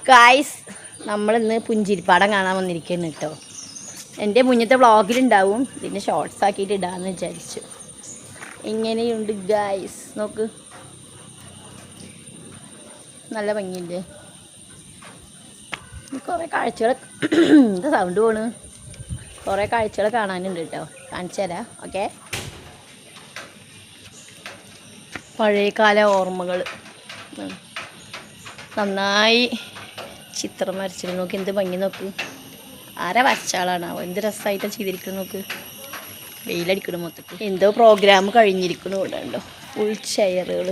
Guys നമ്മളിന്ന് പുഞ്ചിരിപ്പാടം കാണാൻ വന്നിരിക്കുന്നു കേട്ടോ. എൻ്റെ മുന്നത്തെ വ്ളോഗിലുണ്ടാവും, ഇതിൻ്റെ ഷോർട്സ് ആക്കിയിട്ട് ഇടാമെന്ന് വിചാരിച്ചു. ഇങ്ങനെയുണ്ട് ഗായ്സ്, നോക്ക്, നല്ല ഭംഗിയില്ലേ? കുറേ കാഴ്ചകൾ എന്താ സൗണ്ട് പോണ്, കുറേ കാഴ്ചകൾ കാണാനുണ്ട് കേട്ടോ, കാണിച്ചു തരാം. ഓക്കെ, പഴയകാല ഓർമ്മകൾ നന്നായി ചിത്രം വരച്ചിട്ട് നോക്കി, എന്ത് ഭംഗി നോക്ക്. ആരാ വരച്ചാളാണാവോ, എന്ത് രസമായിട്ടാണ് ചെയ്തിരിക്കുന്നത് നോക്ക്. വെയിലടിക്കണം മൊത്തത്തിൽ. എന്തോ പ്രോഗ്രാം കഴിഞ്ഞിരിക്കണു ഇവിടെ ഉണ്ടോ, ഫുൾ ചെയറുകൾ,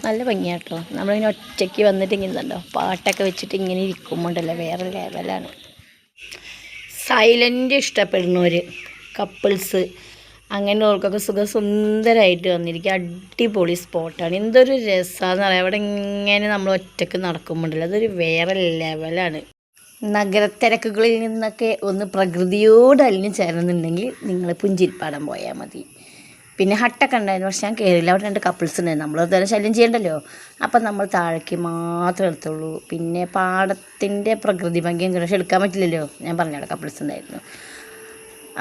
നല്ല ഭംഗിയാട്ടോ. നമ്മളിങ്ങനെ ഒറ്റയ്ക്ക് വന്നിട്ട് ഇങ്ങനെ ഉണ്ടോ, പാട്ടൊക്കെ വെച്ചിട്ട് ഇങ്ങനെ ഇരിക്കുമ്പോണ്ടല്ലോ, വേറെ ലെവലാണ്. സൈലൻ്റ് ഇഷ്ടപ്പെടുന്നവർ, കപ്പിൾസ്, അങ്ങനെയുള്ളവർക്കൊക്കെ സുന്ദരമായിട്ട് വന്നിരിക്കുക. അടിപൊളി സ്പോട്ടാണ്. എന്തൊരു രസമാണെന്ന് പറയാം. അവിടെ ഇങ്ങനെ നമ്മൾ ഒറ്റയ്ക്ക് നടക്കുമ്പോണ്ടല്ലോ, അതൊരു വേറെ ലെവലാണ്. നഗരത്തിരക്കുകളിൽ നിന്നൊക്കെ ഒന്ന് പ്രകൃതിയോട് അലിഞ്ഞ് ചേർന്നുണ്ടെങ്കിൽ നിങ്ങൾ പുഞ്ചിരിപ്പാടം പോയാൽ മതി. പിന്നെ ഹട്ടൊക്കെ ഉണ്ടായിരുന്നു, പക്ഷെ ഞാൻ കയറില്ല. അവിടെ 2 കപ്പിൾസ് ഉണ്ടായിരുന്നു. നമ്മൾ അതുപോലെ ശല്യം ചെയ്യണ്ടല്ലോ, അപ്പം നമ്മൾ താഴേക്ക് മാത്രമേ എടുത്തുള്ളൂ. പിന്നെ പാടത്തിൻ്റെ പ്രകൃതി ഭംഗിയും പക്ഷെ എടുക്കാൻ പറ്റില്ലല്ലോ, ഞാൻ പറഞ്ഞ അവിടെ കപ്പിൾസ് ഉണ്ടായിരുന്നു.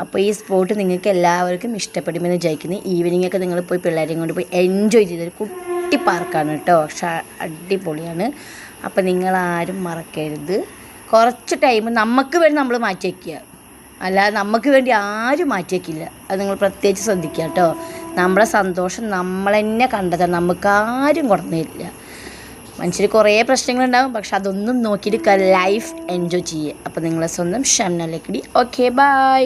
അപ്പോൾ ഈ സ്പോട്ട് നിങ്ങൾക്ക് എല്ലാവർക്കും ഇഷ്ടപ്പെടുമെന്ന് വിചാരിക്കുന്നു. ഈവനിങ് ഒക്കെ നിങ്ങൾ പോയി പിള്ളേരെയും കൊണ്ട് പോയി എൻജോയ് ചെയ്തൊരു കുട്ടി പാർക്കാണ് കേട്ടോ, പക്ഷേ അടിപൊളിയാണ്. അപ്പോൾ നിങ്ങളാരും മറക്കരുത്, കുറച്ച് ടൈം നമുക്ക് വേണ്ടി നമ്മൾ മാറ്റി വയ്ക്കുക, അല്ലാതെ നമുക്ക് വേണ്ടി ആരും മാറ്റി വയ്ക്കില്ല. അത് നിങ്ങൾ പ്രത്യേകിച്ച് ശ്രദ്ധിക്കുക കേട്ടോ. നമ്മുടെ സന്തോഷം നമ്മൾ തന്നെ കണ്ടെത്താൻ നമുക്കാരും കൊടുന്നു തരില്ല. മനുഷ്യർ കുറേ പ്രശ്നങ്ങളുണ്ടാകും, പക്ഷെ അതൊന്നും നോക്കിയിട്ട് ലൈഫ് എൻജോയ് ചെയ്യുക. അപ്പോൾ നിങ്ങളെ സ്വന്തം ഷംന ലക്കിടി. Okay, by.